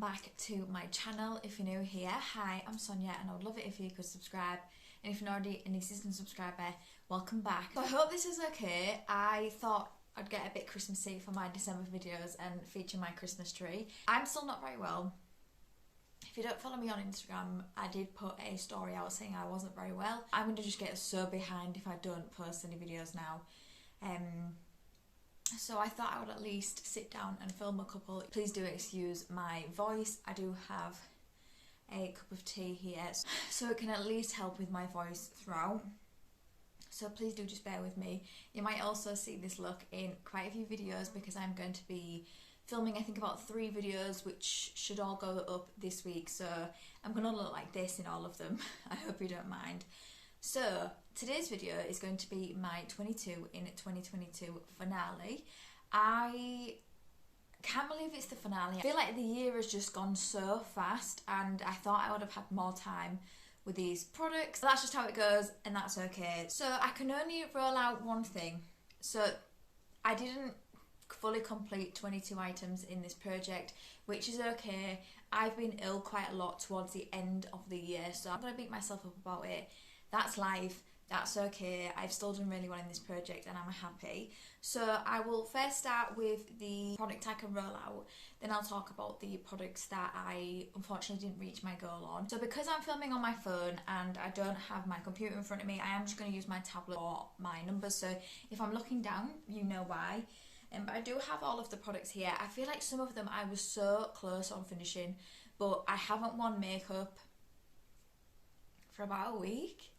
back to my channel. If you're new here, hi, I'm Sonia and I would love it if you could subscribe, and if you're not already an existing subscriber, welcome back. So I hope this is okay. I thought I'd get a bit Christmassy for my December videos and feature my Christmas tree. I'm still not very well. If you don't follow me on Instagram, I did put a story out saying I wasn't very well. I'm going to just get so behind if I don't post any videos now. So I thought I would at least sit down and film a couple. Please do excuse my voice. I do have a cup of tea here, so it can at least help with my voice throughout. So please do just bear with me. You might also see this look in quite a few videos because I'm going to be filming I think about 3 videos which should all go up this week. So I'm going to look like this in all of them. I hope you don't mind. So today's video is going to be my 22 in 2022 finale. I can't believe it's the finale. I feel like the year has just gone so fast and I thought I would have had more time with these products. That's just how it goes and that's okay. So I can only roll out one thing. So I didn't fully complete 22 items in this project, which is okay. I've been ill quite a lot towards the end of the year, so I'm going to beat myself up about it. That's life, that's okay. I've still done really well in this project and I'm happy. So I will first start with the product I can roll out, then I'll talk about the products that I unfortunately didn't reach my goal on. So because I'm filming on my phone and I don't have my computer in front of me, I am just going to use my tablet for my numbers. So if I'm looking down, you know why. But I do have all of the products here. I feel like some of them I was so close on finishing, but I haven't worn makeup for about a week,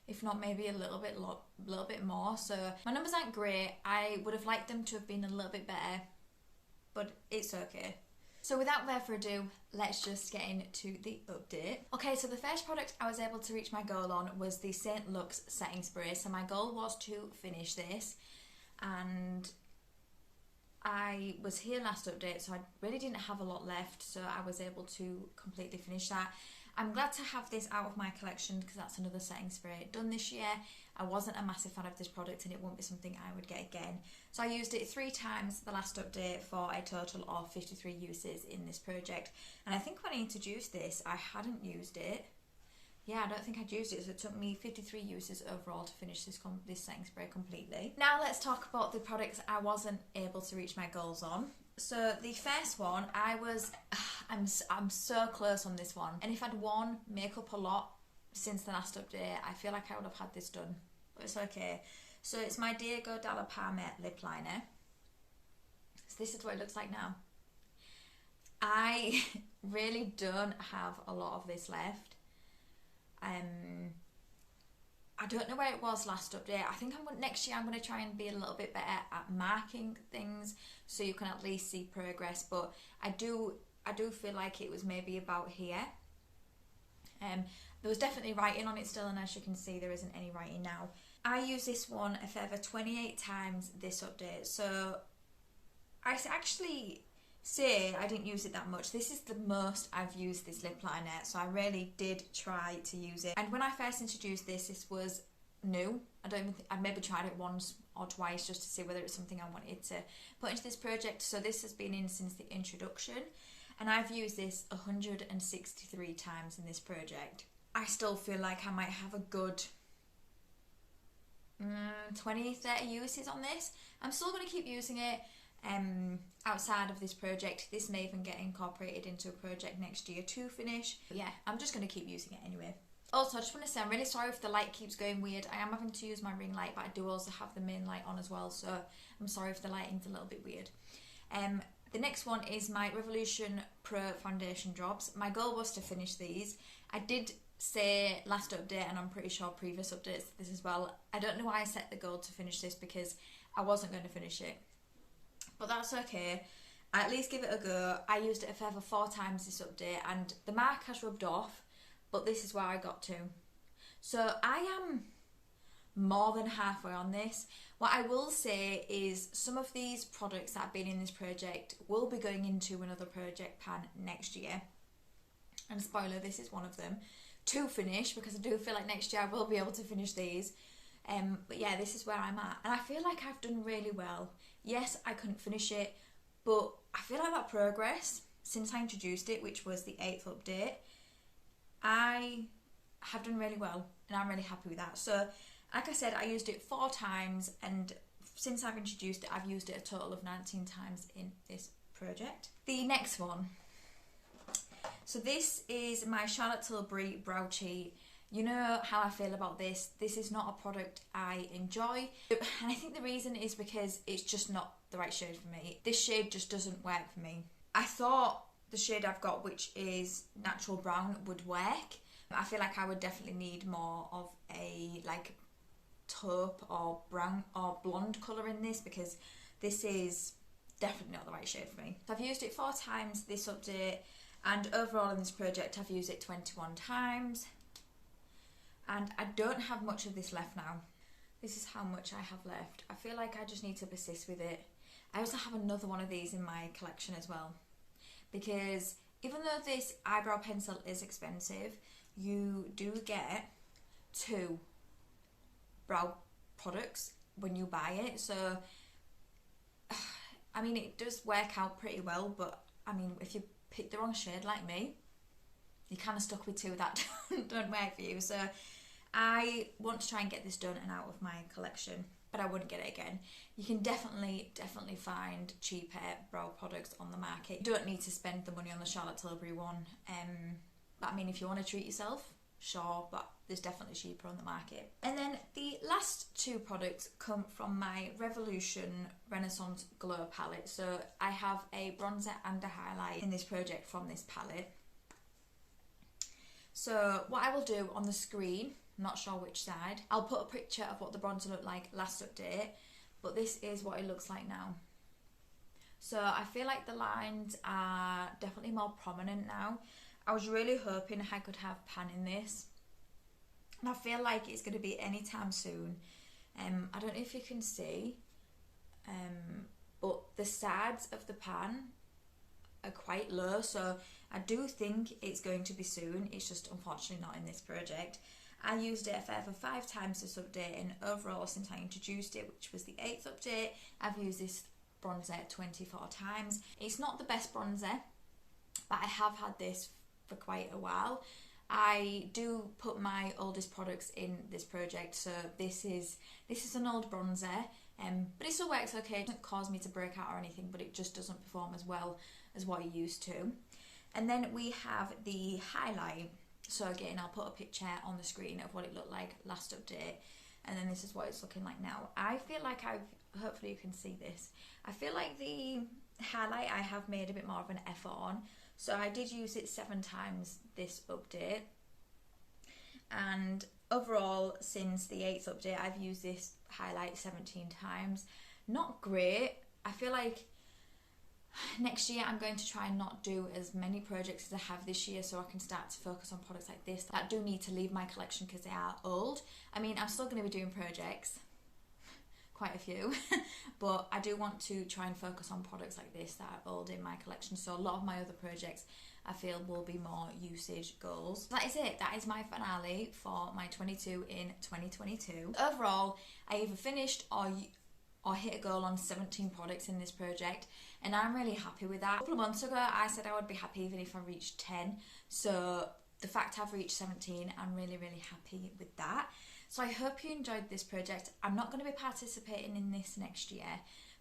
if not maybe a little bit more. So my numbers aren't great. I would have liked them to have been a little bit better, but it's okay. So without further ado, let's just get into the update. Okay, so the first product I was able to reach my goal on was the St. Lux setting spray. So my goal was to finish this, and I was here last update, so I really didn't have a lot left, so I was able to completely finish that. I'm glad to have this out of my collection because that's another setting spray done this year. I wasn't a massive fan of this product and it won't be something I would get again. So I used it 3 times the last update for a total of 53 uses in this project. And I think when I introduced this, I hadn't used it. Yeah, I don't think I'd used it, so it took me 53 uses overall to finish this setting spray completely. Now let's talk about the products I wasn't able to reach my goals on. So the first one, I'm so close on this one. And if I'd worn makeup a lot since the last update, I feel like I would have had this done. But it's okay. So it's my Diego Dalla Palma lip liner. So this is what it looks like now. I really don't have a lot of this left. I don't know where it was last update. I think next year I'm going to try and be a little bit better at marking things so you can at least see progress, but I do feel like it was maybe about here. There was definitely writing on it still, and as you can see there isn't any writing now. I used this one a further 28 times this update, so I actually say I didn't use it that much. This is the most I've used this lip liner, so I really did try to use it. And when I first introduced this was new. I maybe tried it once or twice just to see whether it's something I wanted to put into this project. So this has been in since the introduction, and I've used this 163 times in this project. I still feel like I might have a good 20-30 uses on this. I'm still going to keep using it. Outside of this project. This may even get incorporated into a project next year to finish. But yeah, I'm just going to keep using it anyway. Also, I just want to say I'm really sorry if the light keeps going weird. I am having to use my ring light, but I do also have the main light on as well, so I'm sorry if the lighting's a little bit weird. The next one is my Revolution Pro Foundation Drops. My goal was to finish these. I did say last update, and I'm pretty sure previous updates this as well. I don't know why I set the goal to finish this because I wasn't going to finish it. But that's okay. I at least give it a go. I used it a further 4 times this update and the mark has rubbed off, but this is where I got to. So I am more than halfway on this. What I will say is some of these products that have been in this project will be going into another project pan next year. And spoiler, this is one of them. To finish, because I do feel like next year I will be able to finish these. But yeah, this is where I'm at. And I feel like I've done really well. Yes, I couldn't finish it, but I feel like that progress. since I introduced it, which was the 8th update, I have done really well and I'm really happy with that. So like I said, I used it 4 times, and since I've introduced it, I've used it a total of 19 times in this project. The next one, so this is my Charlotte Tilbury Brow Cheat. You know how I feel about this. This is not a product I enjoy, and I think the reason is because it's just not the right shade for me. This shade just doesn't work for me. I thought the shade I've got, which is natural brown, would work. I feel like I would definitely need more of a like taupe or brown or blonde colour in this, because this is definitely not the right shade for me. So I've used it 4 times this update, and overall in this project I've used it 21 times, and I don't have much of this left now. This is how much I have left. I feel like I just need to persist with it. I also have another one of these in my collection as well, because even though this eyebrow pencil is expensive, you do get 2 brow products when you buy it. So I mean, it does work out pretty well, but I mean, if you pick the wrong shade like me, you're kind of stuck with 2 that don't work for you. So I want to try and get this done and out of my collection, but I wouldn't get it again. You can definitely find cheaper brow products on the market. You don't need to spend the money on the Charlotte Tilbury one. But I mean, if you want to treat yourself, sure, but there's definitely cheaper on the market. And then the last 2 products come from my Revolution Renaissance Glow palette. So I have a bronzer and a highlight in this project from this palette. So what I will do on the screen, not sure which side, I'll put a picture of what the bronzer looked like last update, but this is what it looks like now. So I feel like the lines are definitely more prominent now. I was really hoping I could have pan in this, and I feel like it's going to be anytime soon. I don't know if you can see, but the sides of the pan are quite low, so I do think it's going to be soon. It's just unfortunately not in this project. I used it a further 5 times this update, and overall since I introduced it, which was the 8th update, I've used this bronzer 24 times. It's not the best bronzer, but I have had this for quite a while. I do put my oldest products in this project, so this is an old bronzer, but it still works okay. It doesn't cause me to break out or anything, but it just doesn't perform as well as what it used to. And then we have the highlight. So again, I'll put a picture on the screen of what it looked like last update, and then this is what it's looking like now. I feel like hopefully you can see this, I feel like the highlight I have made a bit more of an effort on. So I did use it 7 times this update, and overall since the 8th update I've used this highlight 17 times. Not great. I feel like next year I'm going to try and not do as many projects as I have this year, so I can start to focus on products like this that do need to leave my collection because they are old. I mean, I'm still going to be doing projects, quite a few, but I do want to try and focus on products like this that are old in my collection. So a lot of my other projects I feel will be more usage goals. That is it. That is my finale for my 22 in 2022. Overall, I either finished or hit a goal on 17 products in this project, and I'm really happy with that. A couple of months ago I said I would be happy even if I reached 10, so the fact I've reached 17, I'm really happy with that. So I hope you enjoyed this project. I'm not going to be participating in this next year,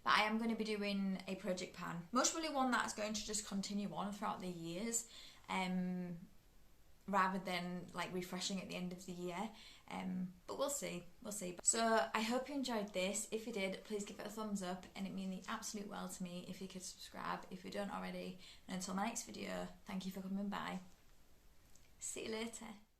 but I am going to be doing a project pan, most probably one that's going to just continue on throughout the years, rather than like refreshing at the end of the year. But we'll see. So I hope you enjoyed this. If you did, please give it a thumbs up, and it means the absolute world to me if you could subscribe if you don't already. And until my next video, thank you for coming by. See you later.